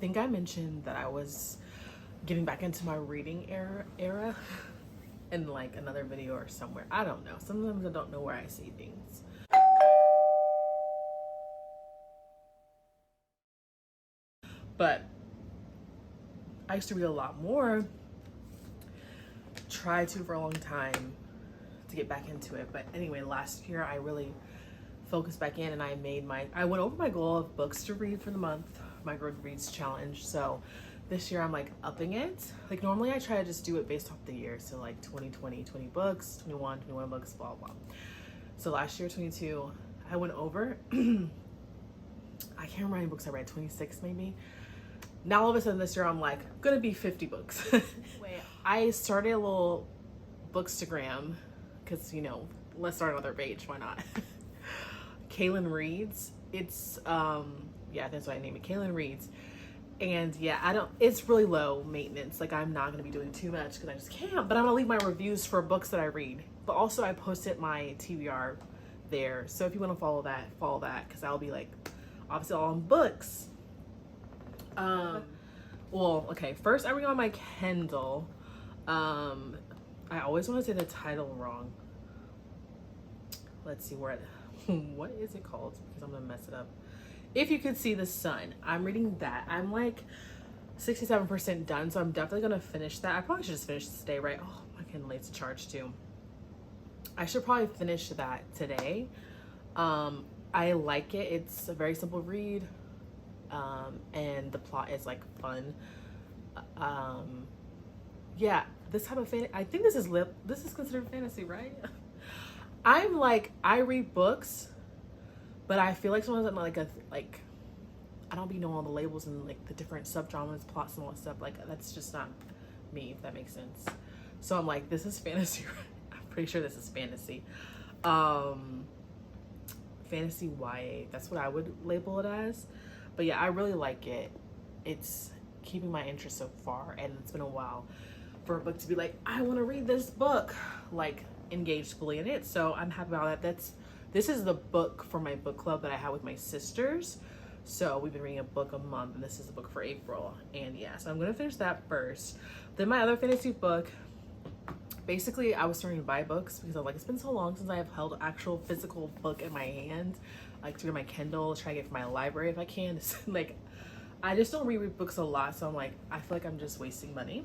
think I mentioned that I was getting back into my reading era in like another video or somewhere. I don't know. Sometimes I don't know where I see things. But I used to read a lot more. Tried to for a long time to get back into it. But anyway, last year I really focused back in and I went over my goal of books to read for the month, my Goodreads challenge. So this year I'm like upping it. Like normally I try to just do it based off the year. So like 2020, 20 books, 21 books, blah, blah. So last year, 22, I went over. I can't remember how many books I read, 26 maybe. Now all of a sudden this year I'm like, gonna be 50 books. Wait, I started a little bookstagram because, you know, let's start another page, why not? Kaylin Reads. It's, yeah, that's what I name it, Kaylin Reads. And yeah, it's really low maintenance. Like I'm not gonna be doing too much because I just can't, but I'm gonna leave my reviews for books that I read. But also I posted my TBR there. So if you wanna follow that, because I'll be like, obviously all on books. Well, okay, first I read on my Kindle. I always want to say the title wrong. Let's see what is it called? Because I'm gonna mess it up. If You Could See the Sun. I'm reading that. I'm like 67% done, so I'm definitely gonna finish that. I probably should just finish this today, right? Oh, my Kindle needs to charge too. I should probably finish that today. I like it. It's a very simple read. And the plot is like fun. Yeah, this type of I think this is considered fantasy, right? I'm like, I read books, but I feel like sometimes I'm like I don't be knowing all the labels and like the different subgenres, plots and all that stuff. Like that's just not me, if that makes sense. So I'm like, this is fantasy. I'm pretty sure this is fantasy. Fantasy YA, that's what I would label it as. But yeah, I really like it. It's keeping my interest so far, and it's been a while for a book to be like, I want to read this book, like engaged fully in it. So I'm happy about that. This is the book for my book club that I have with my sisters. So we've been reading a book a month, and this is the book for April. And yeah, so I'm gonna finish that first. Then my other fantasy book, basically I was starting to buy books because I'm like, it's been so long since I have held actual physical book in my hand. Like to read my Kindle, try to get it from my library if I can. It's like, I just don't read books a lot, so I'm like, I feel like I'm just wasting money.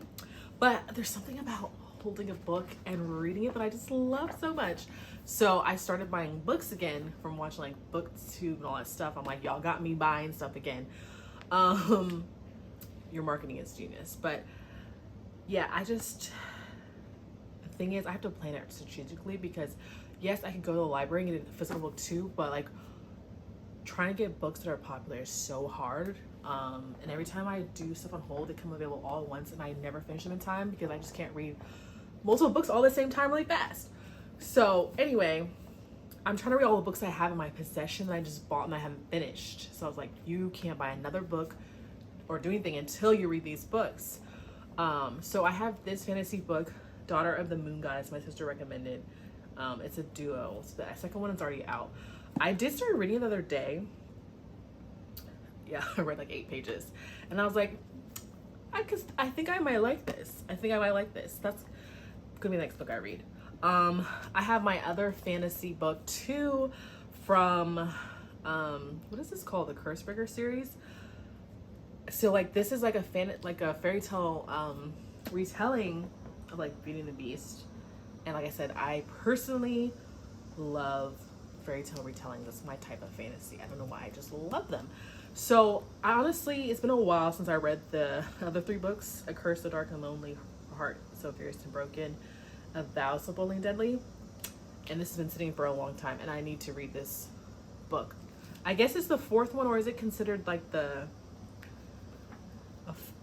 But there's something about holding a book and reading it that I just love so much. So I started buying books again from watching like BookTube and all that stuff. I'm like, y'all got me buying stuff again. Your marketing is genius. But yeah, the thing is I have to plan it strategically because yes, I could go to the library and get a physical book too, but like trying to get books that are popular is so hard. And every time I do stuff on hold, they come available all at once and I never finish them in time because I just can't read multiple books all at the same time really fast. So anyway, I'm trying to read all the books I have in my possession that I just bought and I haven't finished. So I was like, you can't buy another book or do anything until you read these books. So I have this fantasy book, Daughter of the Moon Goddess, my sister recommended. It's a duo. So the second one is already out. I did start reading it the other day. Yeah, I read like 8 pages. And I was like, I think I might like this. That's gonna be the next book I read. I have my other fantasy book too from, what is this called? The Cursebreaker series. So like this is like a fairy tale retelling of like Beauty and the Beast. And like I said, I personally love fairy tale retelling. That's my type of fantasy. I don't know why, I just love them. So honestly, it's been a while since I read the other 3 books: A Curse, A Dark and Lonely Heart, So Fierce and Broken, A Vow, So Boldly and Deadly. And this has been sitting for a long time, and I need to read this book. I guess it's the 4th one, or is it considered like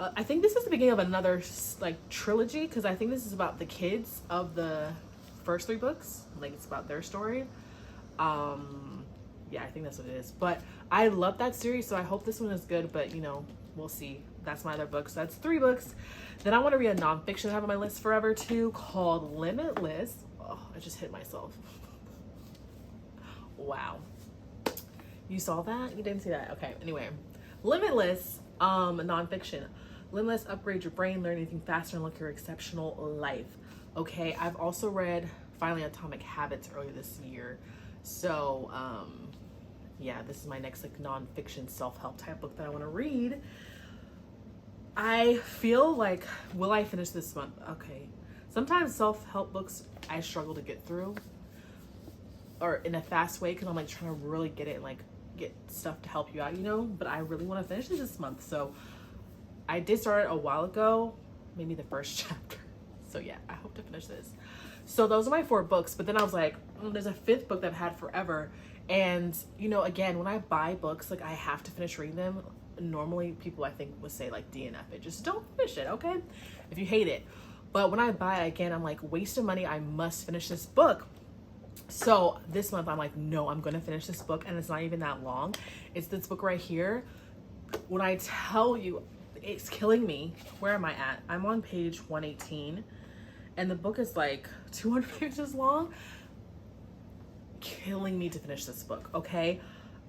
I think this is the beginning of another like trilogy, because I think this is about the kids of the first 3 books. Like it's about their story. Yeah, I think that's what it is. But I love that series, so I hope this one is good, but you know, we'll see. That's my other book. So that's 3 books. Then I want to read a nonfiction I have on my list forever too, called Limitless. Oh, I just hit myself. Wow. You saw that? You didn't see that? Okay, anyway. Limitless Nonfiction. Limitless, upgrade your brain, learn anything faster, and look your exceptional life. Okay, I've also read finally Atomic Habits earlier this year. So, yeah, this is my next like nonfiction self-help type book that I want to read. I feel like, will I finish this month? Okay. Sometimes self-help books I struggle to get through, or in a fast way, because I'm like trying to really get it and like get stuff to help you out, you know? But I really want to finish this month. So I did start it a while ago, maybe the first chapter. So yeah, I hope to finish this. So those are my 4 books. But then I was like, there's a 5th book that I've had forever. And, you know, again, when I buy books, like I have to finish reading them. Normally people I think would say like DNF it, just don't finish it, okay, if you hate it. But when I buy it again, I'm like, waste of money, I must finish this book. So this month I'm like, no, I'm gonna finish this book, and it's not even that long. It's this book right here. When I tell you, it's killing me. Where am I at? I'm on page 118 and the book is like 200 pages long. Killing me to finish this book, okay?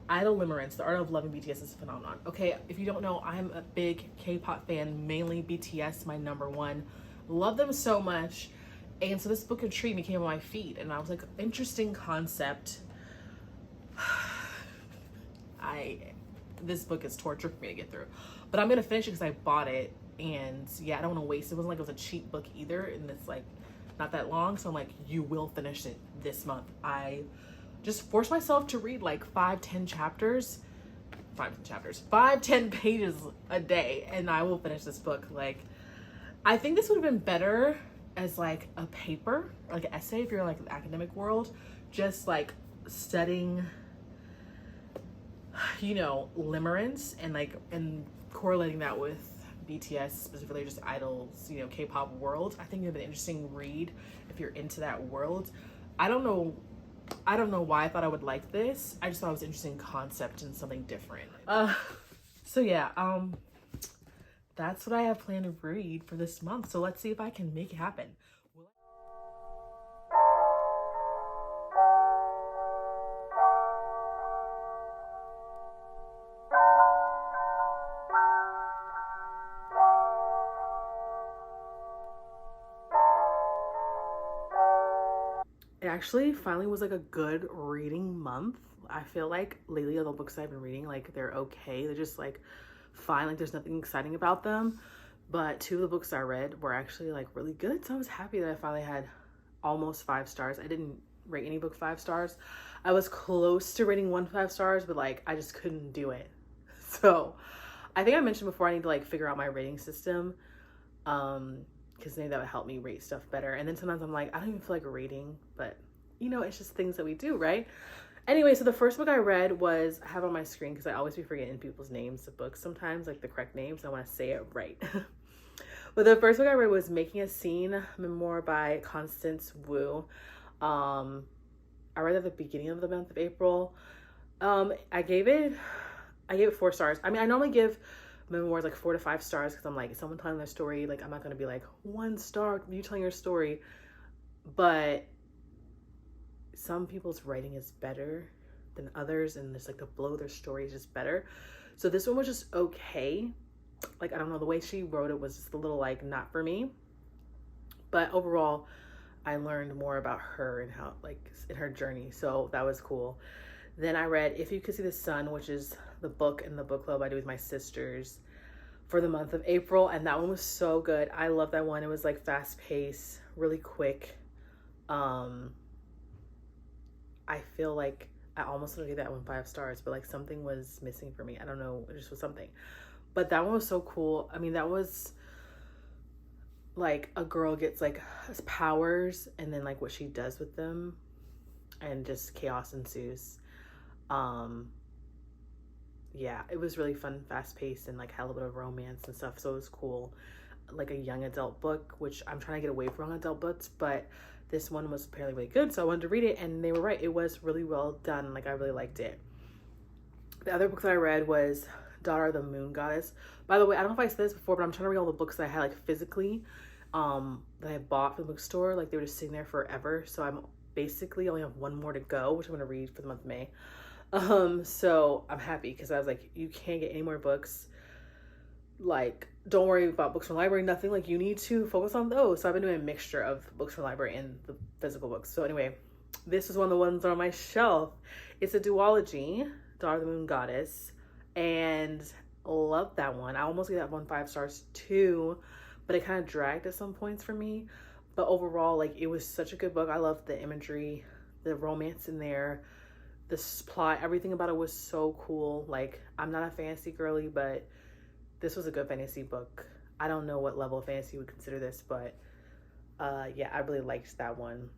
Idol Limerence, The Art of Loving BTS is a phenomenon. Okay, if you don't know, I'm a big K-pop fan, mainly BTS, my '1. Love them so much. And so this book intrigued me, came on my feed, and I was like, interesting concept. This book is torture for me to get through. But I'm gonna finish it because I bought it, and yeah, I don't want to waste it. It wasn't like it was a cheap book either, and it's like not that long. So I'm like, you will finish it this month. I just force myself to read like 5-10 pages a day, and I will finish this book. Like, I think this would have been better as like a paper, like an essay, if you're like in the academic world, just like studying, you know, limerence and like, and correlating that with BTS, specifically just idols, you know, K-pop world. I think it'd be an interesting read if you're into that world. I don't know why I thought I would like this. I just thought it was an interesting concept and something different. So yeah, that's what I have planned to read for this month. So let's see if I can make it happen. It actually finally was like a good reading month. I feel like lately all the books I've been reading, like they're okay. They're just like fine, like there's nothing exciting about them. But 2 of the books I read were actually like really good. So I was happy that I finally had almost 5 stars. I didn't rate any book 5 stars. I was close to rating 1 5 stars, but like I just couldn't do it. So I think I mentioned before I need to like figure out my rating system. Because maybe that would help me rate stuff better. And then sometimes I'm like, I don't even feel like rating, but you know, it's just things that we do, right? Anyway, so the first book I read was, I have on my screen because I always be forgetting people's names of books sometimes, like the correct names. I want to say it right. But the first book I read was Making a Scene, memoir by Constance Wu. I read it at the beginning of the month of April. I gave it 4 stars. I mean, I normally give memoirs like 4 to 5 stars because I'm like, someone telling their story, like I'm not going to be like 1 star, you telling your story. But some people's writing is better than others, and there's like the flow of their story is just better. So this one was just okay. Like, I don't know, the way she wrote it was just a little like not for me. But overall, I learned more about her and how, like, in her journey. So that was cool. Then I read If You Could See the Sun, which is the book in the book club I do with my sisters for the month of April. And that one was so good. I love that one. It was like fast paced, really quick. I feel like I almost gave that one 5 stars, but like something was missing for me. I don't know, it just was something. But that one was so cool. I mean, that was like a girl gets like powers, and then like what she does with them, and just chaos ensues. Yeah, it was really fun, fast paced, and like had a little bit of romance and stuff. So it was cool. Like a young adult book, which I'm trying to get away from young adult books, but this one was apparently really good, so I wanted to read it, and they were right. It was really well done. Like, I really liked it. The other book that I read was Daughter of the Moon Goddess. By the way, I don't know if I said this before, but I'm trying to read all the books that I had like physically that I bought from the bookstore. Like, they were just sitting there forever. So I'm basically only have 1 more to go, which I'm going to read for the month of May. So I'm happy because I was like, you can't get any more books like, don't worry about books from the library, nothing. Like, you need to focus on those. So I've been doing a mixture of books from the library and the physical books. So anyway, this is one of the ones on my shelf. It's a duology, Daughter of the Moon Goddess, and love that one. I almost gave that one 5 stars too, but it kind of dragged at some points for me. But overall, like, it was such a good book. I loved the imagery, the romance in there, the plot, everything about it was so cool. Like, I'm not a fantasy girly, but this was a good fantasy book. I don't know what level of fantasy you would consider this, but yeah, I really liked that one.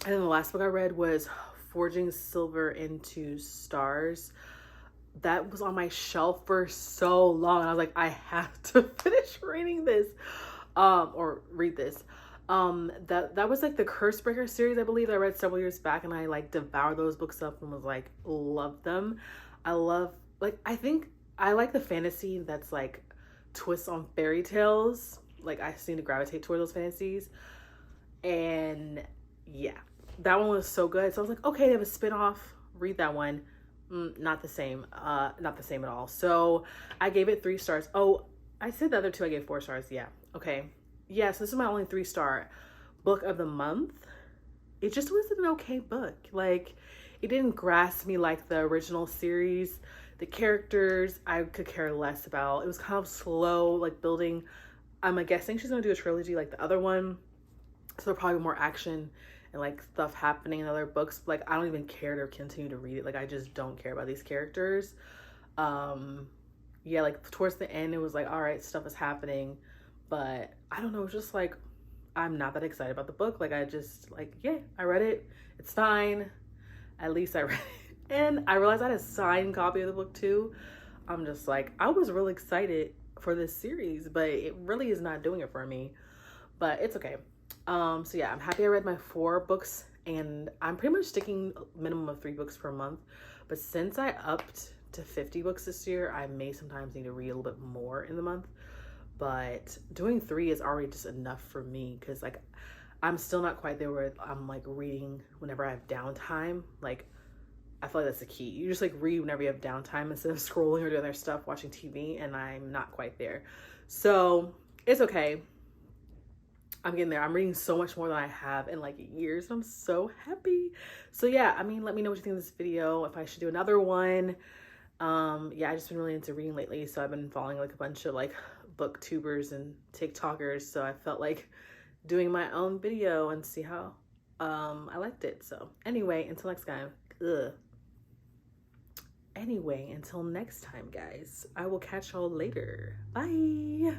And then the last book I read was Forging Silver into Stars. That was on my shelf for so long. I was like, I have to finish reading this, or read this. That was like the Cursebreaker series, I believe, that I read several years back, and I like devoured those books up and was like, loved them. I think I like the fantasy that's like twists on fairy tales. Like, I seem to gravitate toward those fantasies. And yeah, that one was so good. So I was like, okay, they have a spin-off, read that one. Not the same. Not the same at all. So I gave it 3 stars. Oh, I said the other 2 I gave 4 stars. Yeah. Okay. Yeah, so this is my only 3-star book of the month. It just was an okay book. Like, it didn't grasp me like the original series. The characters, I could care less about. It was kind of slow, like, building. I'm guessing she's going to do a trilogy like the other one. So probably more action and like stuff happening in other books. Like, I don't even care to continue to read it. Like, I just don't care about these characters. Yeah, like towards the end, it was like, all right, stuff is happening. But I don't know, it's just like, I'm not that excited about the book. Like, I just, like, yeah, I read it. It's fine. At least I read it. And I realized I had a signed copy of the book too. I'm just like, I was really excited for this series, but it really is not doing it for me. But it's okay. So yeah, I'm happy I read my 4 books, and I'm pretty much sticking minimum of 3 books per month. But since I upped to 50 books this year, I may sometimes need to read a little bit more in the month. But doing 3 is already just enough for me, because like, I'm still not quite there where I'm like reading whenever I have downtime. Like, I feel like that's the key. You just like read whenever you have downtime instead of scrolling or doing other stuff, watching TV, and I'm not quite there. So it's okay. I'm getting there. I'm reading so much more than I have in like years. I'm so happy. So yeah, I mean, let me know what you think of this video, if I should do another one. Yeah, I just been really into reading lately, so I've been following like a bunch of like booktubers and TikTokers, so I felt like doing my own video and see how I liked it. So anyway, until next time. Anyway, until next time, guys, I will catch y'all later. Bye.